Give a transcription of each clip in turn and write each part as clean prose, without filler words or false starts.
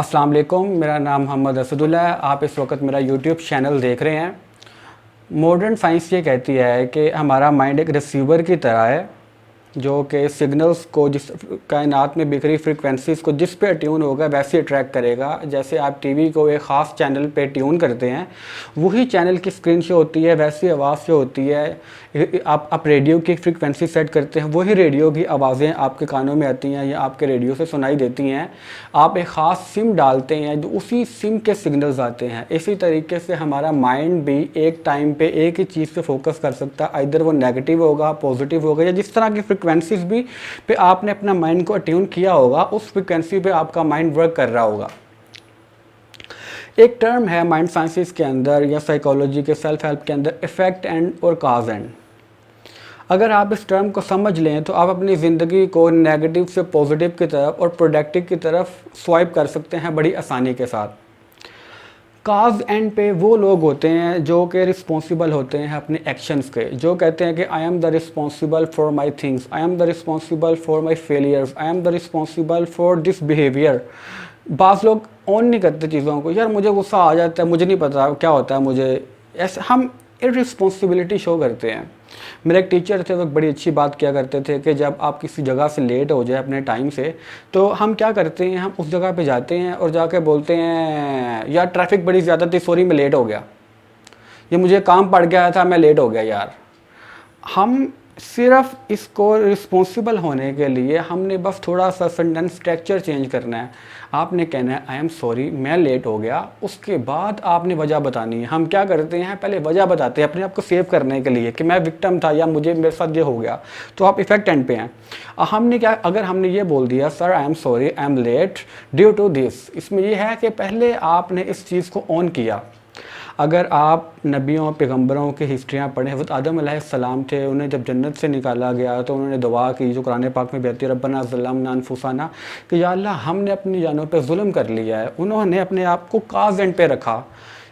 अस्सलाम वालेकुम, मेरा नाम मोहम्मद असदुल्ला है। आप इस वक्त मेरा यूट्यूब चैनल देख रहे हैं। मॉडर्न साइंस ये कहती है कि हमारा माइंड एक रिसीवर की तरह है जो कि सिग्नल्स को जिस कायनात में बिखरी फ्रीक्वेंसीज़ को जिस पे ट्यून होगा वैसे अट्रैक्ट करेगा। जैसे आप टीवी को एक ख़ास चैनल पे ट्यून करते हैं, वही चैनल की स्क्रीन शो होती है, वैसी आवाज़ शो होती है। आप रेडियो की फ्रीक्वेंसी सेट करते हैं, वही रेडियो की आवाज़ें आपके कानों में आती हैं या आपके रेडियो से सुनाई देती हैं। आप एक ख़ास सिम डालते हैं तो उसी सिम के सिग्नल्स आते हैं। इसी तरीके से हमारा माइंड भी एक टाइम पे एक ही चीज़ पे फोकस कर सकता है, इधर वो नेगेटिव होगा, पॉजिटिव होगा, या जिस तरह की फ्रिक्वेंसीज भी पे आपने अपना माइंड को अट्यून किया होगा उस फ्रिक्वेंसी पे आपका माइंड वर्क कर रहा होगा। एक टर्म है माइंड साइंसेस के अंदर या साइकोलॉजी के सेल्फ हेल्प के अंदर, इफेक्ट एंड और काज एंड। अगर आप इस टर्म को समझ लें तो आप अपनी ज़िंदगी को नेगेटिव से पॉजिटिव की तरफ और प्रोडक्टिव की तरफ स्वाइप कर सकते हैं बड़ी आसानी के साथ। काज एंड पे वो लोग होते हैं जो कि रिस्पॉन्सिबल होते हैं अपने एक्शंस के, जो कहते हैं कि I am the responsible for my things, I am the responsible for my failures, I am the responsible for this behaviour. बाज़ लोग ऑन नहीं करते चीज़ों को, यार मुझे गुस्सा आ जाता है, मुझे नहीं पता क्या होता है मुझे, ऐसे हम इररिस्पॉन्सिबिलिटी शो करते हैं। मेरे एक टीचर थे, वो बड़ी अच्छी बात किया करते थे कि जब आप किसी जगह से लेट हो जाए अपने टाइम से, तो हम क्या करते हैं, हम उस जगह पे जाते हैं और जाके बोलते हैं यार ट्रैफिक बड़ी ज़्यादा थी, सॉरी मैं लेट हो गया, ये मुझे काम पड़ गया था, मैं लेट हो गया यार। हम सिर्फ इसको रिस्पॉन्सिबल होने के लिए हमने बस थोड़ा सा सेंटेंस स्ट्रक्चर चेंज करना है। आपने कहना है आई एम सॉरी मैं लेट हो गया, उसके बाद आपने वजह बतानी है। हम क्या करते हैं, पहले वजह बताते हैं अपने आप को सेव करने के लिए कि मैं विक्टिम था या मुझे मेरे साथ ये हो गया, तो आप इफेक्ट एंड पे हैं। हमने क्या, अगर हमने ये बोल दिया sir I am sorry I am late due to this, इसमें यह है कि पहले आपने इस चीज़ को ऑन किया। अगर आप नबियों पैगंबरों की हिस्ट्रियाँ पढ़ें, हज़रत आदम अलैहिस्सलाम थे, उन्हें जब जन्नत से निकाला गया तो उन्होंने दुआ की जो कुरान पाक में बहती, रब्बना ज़लमना अनफुसना, कि या अल्लाह हमने अपनी जानों पे जुल्म कर लिया है। उन्होंने अपने आप को काज एंड पे रखा।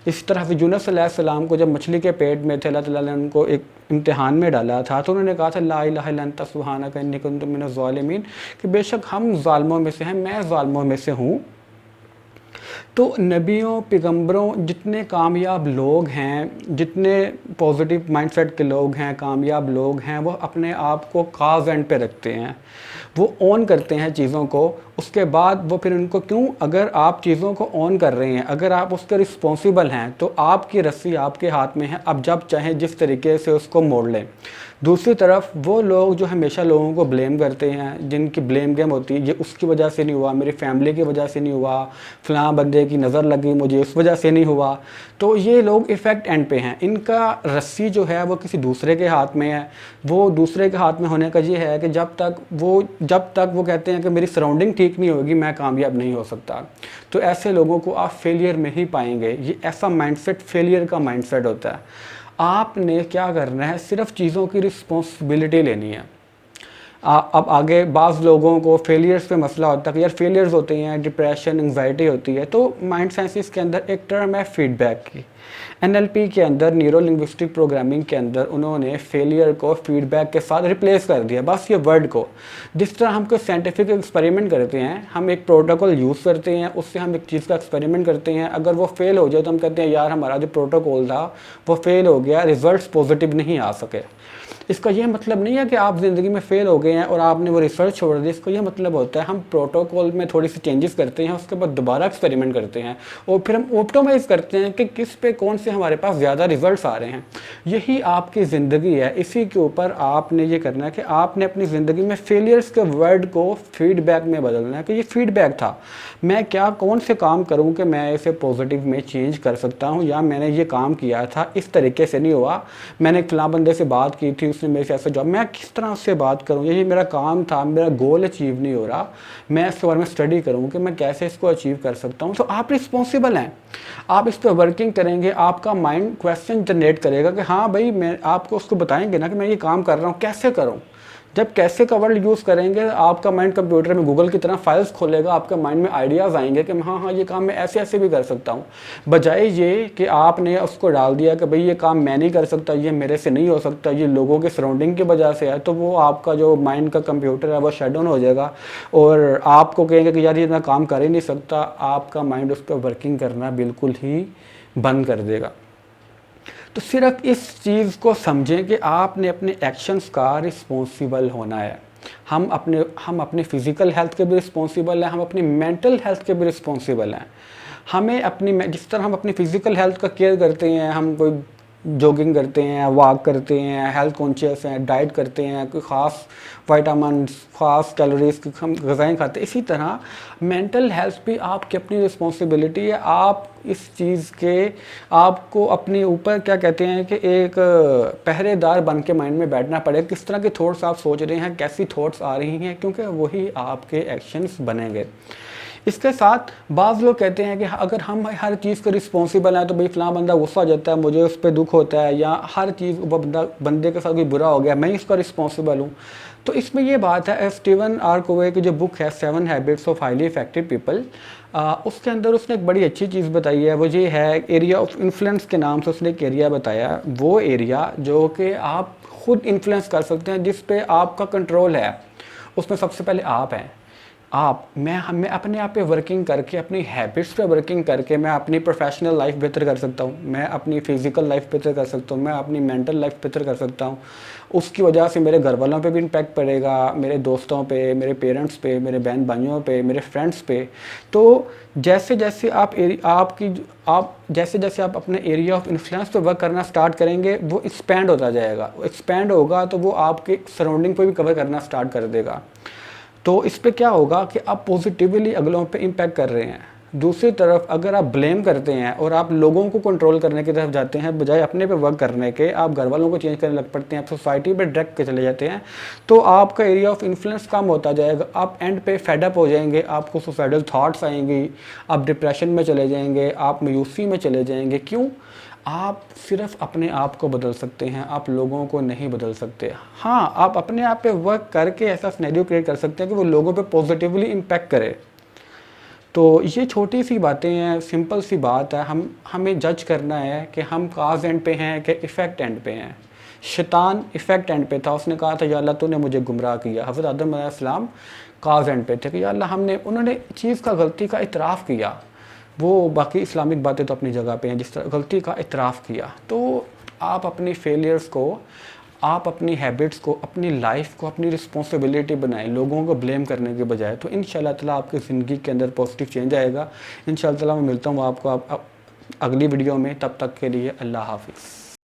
इस तरह यूनुस अलैहिस्सलाम को जब मछली के पेट में थे, अल्लाह ताला ने उनको एक इम्तिहान में डाला था, तो उन्होंने कहा था ला इलाहा इल्ला अंता सुब्हानका इन्नी कुन्तु मिनज़ ज़ालिमीन, कि बेशक हम ज़ालिमों में से हैं, मैं ज़ालिमों में से हूँ। तो नबियों पैगंबरों जितने कामयाब लोग हैं, जितने पॉजिटिव माइंडसेट के लोग हैं, कामयाब लोग हैं, वो अपने आप को काज एंड पे रखते हैं, वो ऑन करते हैं चीज़ों को। उसके बाद वो फिर उनको क्यों, अगर आप चीज़ों को ऑन कर रहे हैं, अगर आप उसके रिस्पॉन्सिबल हैं, तो आपकी रस्सी आपके हाथ में है, अब जब चाहें जिस तरीके से उसको मोड़ लें। दूसरी तरफ वो लोग जो हमेशा लोगों को ब्लेम करते हैं, जिनकी ब्लेम गेम होती है, ये उसकी वजह से नहीं हुआ, मेरी फैमिली की वजह से नहीं हुआ, फ़लाँ बंदे की नज़र लगी मुझे इस वजह से नहीं हुआ, तो ये लोग इफ़ेक्ट एंड पे हैं। इनका रस्सी जो है वो किसी दूसरे के हाथ में है। वो दूसरे के हाथ में होने का ये है कि जब तक वो कहते हैं कि मेरी सराउंडिंग ठीक नहीं होगी मैं कामयाब नहीं हो सकता। तो ऐसे लोगों को आप फेलियर में ही पाएंगे। ये ऐसा माइंडसेट फेलियर का माइंडसेट होता है। आपने क्या करना है, सिर्फ चीज़ों की रिस्पॉन्सिबिलिटी लेनी है। अब आगे बाज़ लोगों को फेलियर्स पे मसला होता है कि यार फेलियर्स होते हैं, डिप्रेशन एंग्जाइटी होती है, तो माइंड साइंसेस के अंदर एक टर्म है फीडबैक की। एनएलपी के अंदर, न्यूरो लिंग्विस्टिक प्रोग्रामिंग के अंदर, उन्होंने फेलियर को फीडबैक के साथ रिप्लेस कर दिया, बस ये वर्ड को। जिस तरह हम कोई साइंटिफिक एक्सपेरिमेंट करते हैं, हम एक प्रोटोकॉल यूज़ करते हैं, उससे हम एक चीज़ का एक्सपेरिमेंट करते हैं, अगर वो फेल हो जाए तो हम कहते हैं यार हमारा जो प्रोटोकॉल था वो फेल हो गया, रिजल्ट्स पॉजिटिव नहीं आ सके। इसका यह मतलब नहीं है कि आप ज़िंदगी में फ़ेल हो गए हैं और आपने वो रिसर्च छोड़ दी। इसका यह मतलब होता है हम प्रोटोकॉल में थोड़ी सी चेंजेस करते हैं, उसके बाद दोबारा एक्सपेरिमेंट करते हैं और फिर हम ऑप्टिमाइज़ करते हैं कि किस पे कौन से हमारे पास ज़्यादा रिजल्ट्स आ रहे हैं। यही आपकी ज़िंदगी है। इसी के ऊपर आपने ये करना है कि आपने अपनी ज़िंदगी में फेलियर्स के वर्ड को फीडबैक में बदलना है कि ये फीडबैक था, मैं क्या कौन से काम करूँ कि मैं इसे पॉजिटिव में चेंज कर सकता हूँ, या मैंने ये काम किया था इस तरीके से नहीं हुआ, मैंने एक फ़लाँ बंदे से बात की थी उसने मेरे से ऐसा जवाब, मैं किस तरह उससे बात करूँ, ये मेरा काम था, मेरा गोल अचीव नहीं हो रहा, मैं इसके बारे में स्टडी करूँ कि मैं कैसे इसको अचीव कर सकता हूँ। तो आप रिस्पॉन्सिबल हैं, आप इस पर वर्किंग करेंगे, आपका माइंड क्वेश्चन जनरेट करेगा कि हाँ भाई, मैं आपको उसको बताएंगे ना कि मैं ये काम कर रहा हूँ कैसे करूँ। जब कैसे का वर्ड यूज़ करेंगे, आपका माइंड कंप्यूटर में गूगल की तरह फाइल्स खोलेगा, आपके माइंड में आइडियाज़ आएंगे कि हाँ हाँ ये काम मैं ऐसे ऐसे भी कर सकता हूँ, बजाय ये कि आपने उसको डाल दिया कि भाई ये काम मैं नहीं कर सकता, ये मेरे से नहीं हो सकता, ये लोगों के सराउंडिंग की वजह से है। तो वो आपका जो माइंड का कंप्यूटर है वो शट डाउन हो जाएगा और आपको कहेंगे कि यार ये मैं काम कर ही नहीं सकता। आपका माइंड उस पर वर्किंग करना बिल्कुल ही बंद कर देगा। तो सिर्फ इस चीज़ को समझें कि आपने अपने एक्शंस का रिस्पॉन्सिबल होना है। हम अपनी फ़िज़िकल हेल्थ के भी रिस्पॉन्सिबल हैं, हम अपनी मेंटल हेल्थ के भी रिस्पॉन्सिबल हैं। हमें जिस तरह हम अपनी फ़िज़िकल हेल्थ का केयर करते हैं, हम कोई जॉगिंग करते हैं, वॉक करते हैं, हेल्थ कॉन्शियस हैं, डाइट करते हैं, कोई ख़ास विटामिन्स, ख़ास कैलोरीज़ की हम ग़िज़ाएँ खाते हैं, इसी तरह मेंटल हेल्थ भी आपकी अपनी रिस्पॉन्सिबिलिटी है। आप इस चीज़ के आपको अपने ऊपर क्या कहते हैं कि एक पहरेदार बन के माइंड में बैठना पड़ेगा। किस तरह के थॉट्स आप सोच रहे हैं, कैसी थॉट्स आ रही हैं, क्योंकि वही आपके एक्शंस बनेंगे। इसके साथ बाज़ लोग कहते हैं कि अगर हम हर चीज़ के रिस्पॉन्सिबल हैं तो भाई फ़लाँ बंदा गुस्सा आ जाता है, मुझे उस पर दुख होता है, या हर चीज़ वो बंदे के साथ कोई बुरा हो गया, मैं इसका रिस्पॉन्सिबल हूँ। तो इसमें ये बात है, स्टीवन आर कोवे की जो बुक है 7 habits of highly effective people, उसके अंदर उसने एक बड़ी अच्छी चीज़ बताई है। वो ये है, एरिया ऑफ इन्फ्लुएंस के नाम से उसने एक एरिया बताया। वो एरिया जो कि आप खुद इन्फ्लुएंस कर सकते हैं, जिस पे आपका कंट्रोल है, उसमें सबसे पहले आप हैं। मैं अपने आप पे वर्किंग करके, अपनी हैबिट्स पे वर्किंग करके मैं अपनी प्रोफेशनल लाइफ बेहतर कर सकता हूँ, मैं अपनी फ़िज़िकल लाइफ बेहतर कर सकता हूँ, मैं अपनी मेंटल लाइफ बेहतर कर सकता हूँ। उसकी वजह से मेरे घर वालों पे भी इम्पैक्ट पड़ेगा, मेरे दोस्तों पे, मेरे पेरेंट्स पे, मेरे बहन भाइयों पे, मेरे फ्रेंड्स पे। तो जैसे जैसे आप अपने एरिया ऑफ इन्फ्लुएंस पे वर्क करना स्टार्ट करेंगे, वो एक्सपैंड होता जाएगा। एक्सपैंड होगा तो वो आपके सराउंडिंग पे भी कवर करना स्टार्ट कर देगा। तो इस पे क्या होगा कि आप पॉजिटिवली अगलों पे इम्पैक्ट कर रहे हैं। दूसरी तरफ अगर आप ब्लेम करते हैं और आप लोगों को कंट्रोल करने की तरफ जाते हैं बजाय अपने पे वर्क करने के, आप घर वालों को चेंज करने लग पड़ते हैं, आप सोसाइटी पे डायरेक्ट के चले जाते हैं, तो आपका एरिया ऑफ इन्फ्लुएंस कम होता जाएगा। आप एंड पे फेड अप हो जाएंगे, आपको सुसाइडल थॉट्स आएंगी, आप डिप्रेशन में चले जाएंगे, आप मायूसी में चले जाएंगे। क्यों? आप सिर्फ अपने आप को बदल सकते हैं, आप लोगों को नहीं बदल सकते। हाँ, आप अपने आप पे वर्क करके ऐसा सिनेरियो क्रिएट कर सकते हैं कि वो लोगों पे पॉजिटिवली इम्पैक्ट करे। तो ये छोटी सी बातें हैं, सिंपल सी बात है। हमें जज करना है कि हम काज एंड पे हैं कि इफ़ेक्ट एंड पे हैं। शैतान इफ़ेक्ट एंड पे था, उसने कहा था या अल्लाह तूने मुझे गुमराह किया। हज़रत आदम अलैहिस्सलाम काज एंड पे थे कि या अल्लाह उन्होंने चीज़ का गलती का इतराफ़ किया। वो बाकी इस्लामिक बातें तो अपनी जगह पे हैं, जिस तरह गलती का इतराफ़ किया। तो आप अपनी फेलियर्स को, आप अपनी हैबिट्स को, अपनी लाइफ को अपनी रिस्पॉन्सिबिलिटी बनाएं, लोगों को ब्लेम करने के बजाय। तो इंशाल्लाह ताला आपकी ज़िंदगी के अंदर पॉजिटिव चेंज आएगा। इंशाल्लाह ताला मैं मिलता हूँ आपको अगली वीडियो में। तब तक के लिए अल्लाह हाफ़िज़।